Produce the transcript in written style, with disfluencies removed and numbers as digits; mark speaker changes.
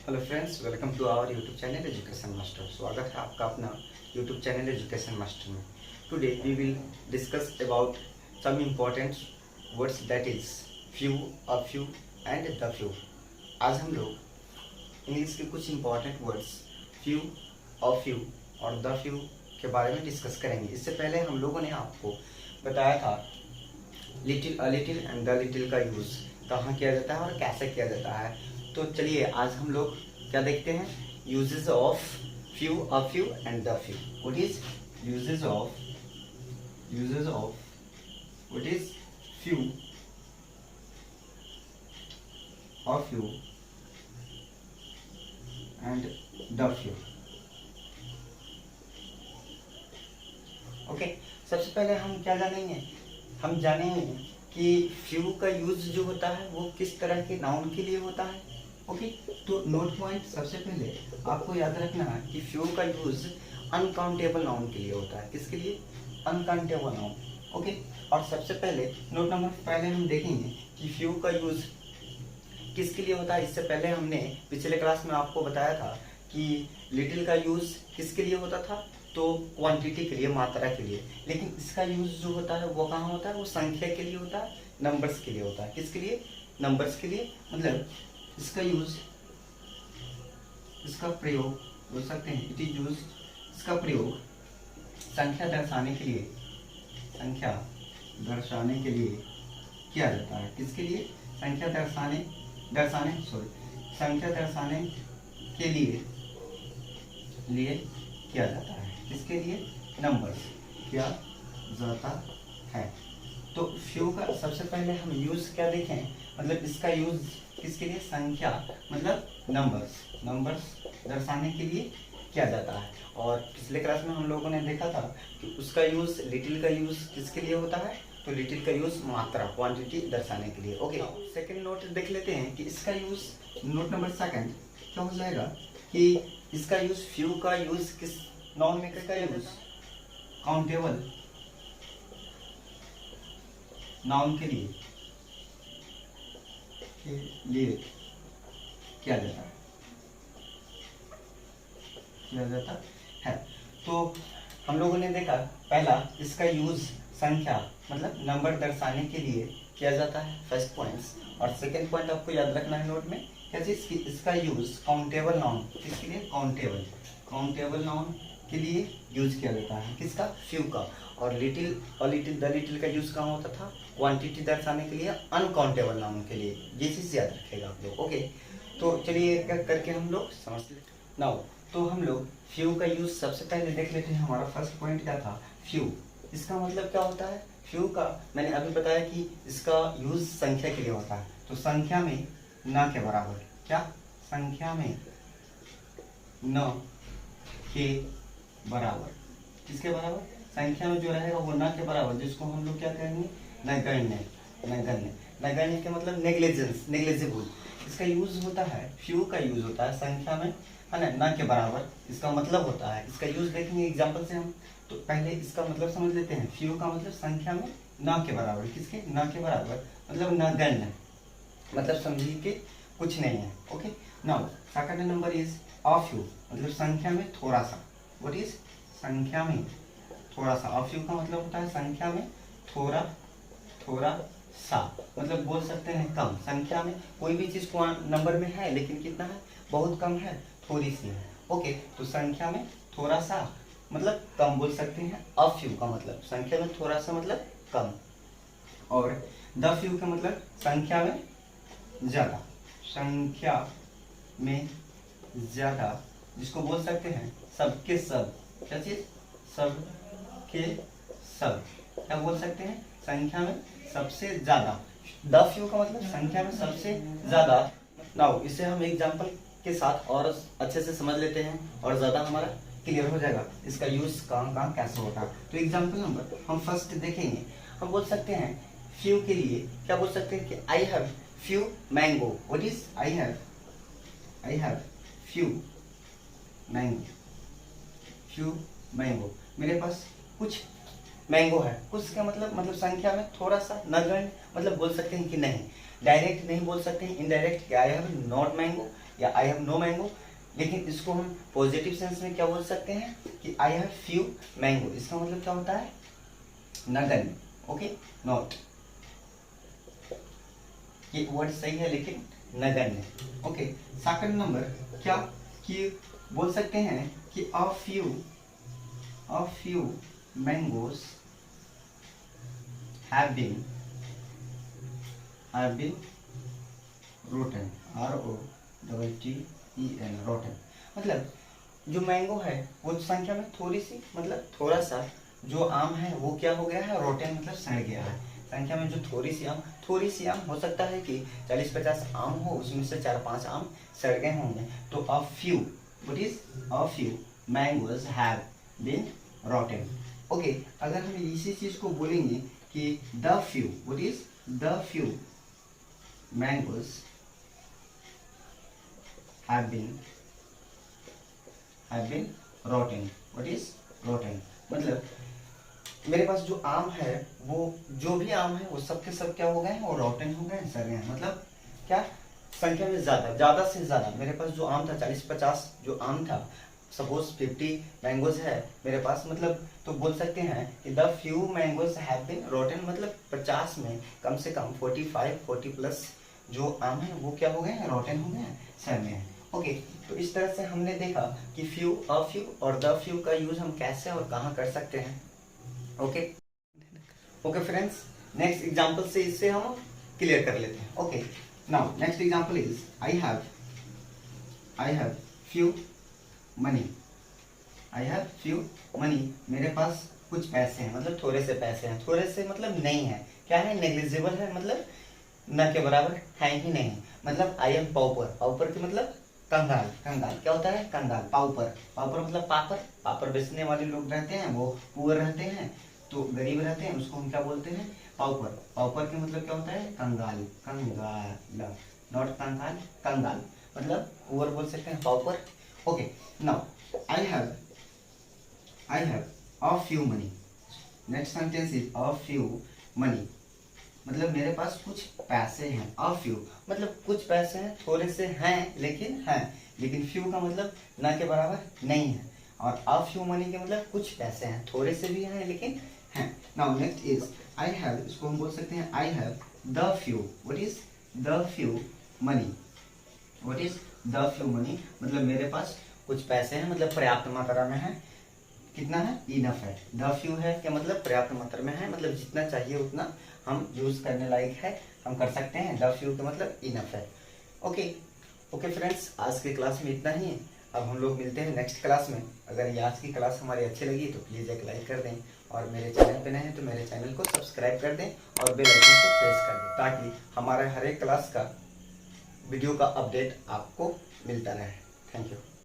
Speaker 1: Hello friends, welcome to our YouTube channel education master. स्वागत है आपका अपना यूट्यूब चैनल एजुकेशन मास्टर में। Today we will discuss about some important words that is few, a few and the few. आज हम लोग English के कुछ important words few, a few और द फ्यू के बारे में डिस्कस करेंगे। इससे पहले हम लोगों ने आपको बताया था little, a little and the little का यूज़ कहाँ किया जाता है और कैसे किया जाता है। तो चलिए आज हम लोग क्या देखते हैं, uses of few, a few and the few. What is uses of what is few, a few and the few. Okay, सबसे पहले हम क्या जानेंगे, हम जानेंगे कि फ्यू का यूज जो होता है वो किस तरह के नाउन के लिए होता है। ओके, तो नोट पॉइंट सबसे पहले आपको याद रखना है कि फ्यू का यूज अनकाउंटेबल नाउन के लिए होता है। किसके लिए? Uncountable noun. ओके, और सबसे पहले नोट नंबर पहले हम देखेंगे कि फ्यू का यूज किसके लिए होता है। इससे पहले हमने पिछले क्लास में आपको बताया था कि लिटिल का यूज किसके लिए होता था, तो क्वांटिटी के लिए, मात्रा के लिए। लेकिन इसका यूज जो होता है वो कहाँ होता है, वो संख्या के लिए होता है, नंबर्स के लिए होता है। किसके लिए? नंबर्स के लिए। मतलब इसका यूज, इसका प्रयोग बोल सकते हैं, इट इज यूज, इसका प्रयोग संख्या दर्शाने के लिए, संख्या दर्शाने के लिए किया जाता है। किसके लिए? संख्या दर्शाने संख्या दर्शाने के लिए किया जाता है। किसके लिए? नंबर्स किया जाता है। तो फ्यू का सबसे पहले हम यूज क्या देखें, मतलब इसका यूज किसके लिए? संख्या मतलब नंबर्स दर्शाने के लिए किया जाता है। और पिछले क्लास में हम लोगों ने देखा था कि उसका यूज, लिटिल का यूज किसके लिए होता है, तो लिटिल का यूज मात्रा, क्वांटिटी दर्शाने के लिए। ओके, सेकंड नोट देख लेते हैं कि इसका यूज, नोट नंबर सेकंड क्या हो जाएगा कि इसका यूज, फ्यू का यूज किस नाउन मेकर का यूज काउंटेबल नाउन के लिए किया जाता है। तो हम लोगों ने देखा पहला, इसका यूज संख्या मतलब नंबर दर्शाने के लिए किया जाता है, फर्स्ट पॉइंट्स। और सेकंड पॉइंट आपको याद रखना है नोट में, क्या चीज की, इसका यूज काउंटेबल नाउन, किसके लिए? काउंटेबल नाउन के लिए यूज किया जाता है। किसका? फ्यू का। और लिटिल और द लिटिल का यूज कहाँ होता था? क्वांटिटी दर्शाने के लिए, अनकाउंटेबल नाउन के लिए। ये चीज याद रखेगा आप लोग। ओके, तो चलिए करके हम लोग समझ लेते नाउ। तो हम लोग फ्यू का यूज सबसे पहले देख लेते हैं। हमारा फर्स्ट पॉइंट क्या था? फ्यू, इसका मतलब क्या होता है? फ्यू का मैंने अभी बताया कि इसका यूज संख्या के लिए होता है। तो संख्या में न के बराबर, क्या? संख्या में न के बराबर, किसके बराबर? संख्या में जो रहेगा वो न के बराबर, जिसको हम लोग क्या कहेंगे? नगण्य के मतलब नेग्लिजिबल। इसका यूज होता है, फ्यू का यूज होता है संख्या में, है ना, न के बराबर। इसका मतलब होता है, इसका यूज देखेंगे एग्जांपल से हम। तो पहले इसका मतलब समझ लेते हैं। फ्यू का मतलब संख्या में न के बराबर। किसके? न के बराबर मतलब नगण्य, मतलब समझिए कि कुछ नहीं है। Okay, now second number is a few, मतलब संख्या में थोड़ा सा। What is? संख्या में थोड़ा सा। अ फ्यू का मतलब होता है संख्या में थोड़ा सा, मतलब बोल सकते हैं कम। संख्या में कोई भी चीज नंबर में है, लेकिन कितना है? बहुत कम है, थोड़ी सी है। ओके, तो संख्या में थोड़ा सा मतलब कम बोल सकते हैं। अ फ्यू का मतलब संख्या में थोड़ा सा मतलब कम। और द फ्यू का मतलब संख्या में ज्यादा, संख्या में ज्यादा, जिसको बोल सकते हैं सबके सब। क्या चीज? सब के सब, क्या बोल सकते हैं? संख्या में सबसे ज्यादा। द फ्यू का मतलब संख्या में सबसे ज्यादा। नाउ इसे हम एग्जांपल के साथ और अच्छे से समझ लेते हैं और ज्यादा हमारा क्लियर हो जाएगा इसका यूज कहाँ कैसे होता है। तो एग्जांपल नंबर हम फर्स्ट देखेंगे। हम बोल सकते हैं फ्यू के लिए क्या बोल सकते हैं कि I have few mango. What is? I have few mango, मेरे पास कुछ मैंगो है। कुछ का मतलब संख्या में थोड़ा सा, नगण्य मतलब बोल सकते हैं कि नहीं। डायरेक्ट नहीं बोल सकते हैं, indirect, I have not mango, या आई हैव नो मैंगो। लेकिन इसको हम पॉजिटिव सेंस में क्या बोल सकते हैं कि आई हैव फ्यू मैंगो। इसका मतलब क्या होता है? नगण्य। ओके, नॉट, ये वर्ड सही है लेकिन नगण्य। ओके, सेकंड नंबर क्या कि बोल सकते हैं कि a few mangoes have been rotten, ROTTEN, rotten. मतलब जो मैंगो है वो संख्या में थोड़ी सी, मतलब थोड़ा सा जो आम है वो क्या हो गया है? रोटन, मतलब सड़ गया है। संख्या में जो थोड़ी सी आम हो सकता है कि 40-50 आम हो, उसमें से 4-5 आम सड़ गए होंगे। तो a few, what is a few mangoes have been rotten. Okay, अगर हम इसी चीज को बोलेंगे कि the few, what is the few mangoes have been rotten. What is rotten? मतलब मेरे पास जो आम है, वो जो भी आम है वो सब के सब क्या हो गए हैं? वो रोटन हो गए हैं, सड़ गए हैं। मतलब क्या? संख्या में ज्यादा से ज्यादा मेरे पास जो आम था, 40-50 जो आम था, सपोज 50 मैंगोज है मेरे पास, मतलब तो बोल सकते हैं कि the few mangoes have been rotten. मतलब 50 में कम से कम 40 प्लस जो आम है वो क्या हो गए हैं? रोटन हो गए हैं, सड़ गए हैं। ओके, तो इस तरह से हमने देखा कि फ्यू, अ फ्यू और द फ्यू का यूज हम कैसे और कहाँ कर सकते हैं। ओके फ्रेंड्स, नेक्स्ट एग्जांपल से इससे हम क्लियर कर लेते हैं। Okay, now next example is I have few money. मेरे पास कुछ पैसे हैं, मतलब थोड़े से पैसे हैं। थोड़े से मतलब नहीं है, क्या है? नेग्लिजिबल है, मतलब न के बराबर है ही नहीं। मतलब आई एम पाउपर की मतलब कंगाल। क्या होता है? कंगाल। पाउपर मतलब पापड़ बेचने वाले लोग रहते हैं, वो पुअर रहते हैं, तो गरीब रहते हैं, उसको हम क्या बोलते हैं? पाउपर के मतलब क्या होता है? कंगाल, नॉट कंगाल, मतलब पुअर बोल सकते हैं, pauper. Okay, now I have a few money. Next sentence is a few money, मतलब मेरे पास कुछ पैसे हैं। अ फ्यू मतलब कुछ पैसे हैं, थोड़े से हैं लेकिन फ्यू का मतलब ना के बराबर नहीं है। और अ फ्यू मनी के मतलब कुछ पैसे हैं, थोड़े से भी हैं लेकिन हैं। Now next is I have, इसको हम बोल सकते हैं I have the few. What is the few money? मतलब मेरे पास कुछ पैसे हैं, मतलब पर्याप्त मात्रा में है। कितना है? इनफ है। द फ्यू है क्या मतलब पर्याप्त मात्रा में है, मतलब जितना चाहिए उतना हम यूज करने लायक है, हम कर सकते हैं। द फ्यू का मतलब इनफ है। ओके फ्रेंड्स, आज की क्लास में इतना ही है। अब हम लोग मिलते हैं नेक्स्ट क्लास में। अगर ये आज की क्लास हमारी अच्छी लगी तो प्लीज़ एक लाइक कर दें, और मेरे चैनल पे नए हैं तो मेरे चैनल को सब्सक्राइब कर दें और बेल आइकन को प्रेस कर दें, ताकि हमारे हर एक क्लास का वीडियो का अपडेट आपको मिलता रहे। Thank you.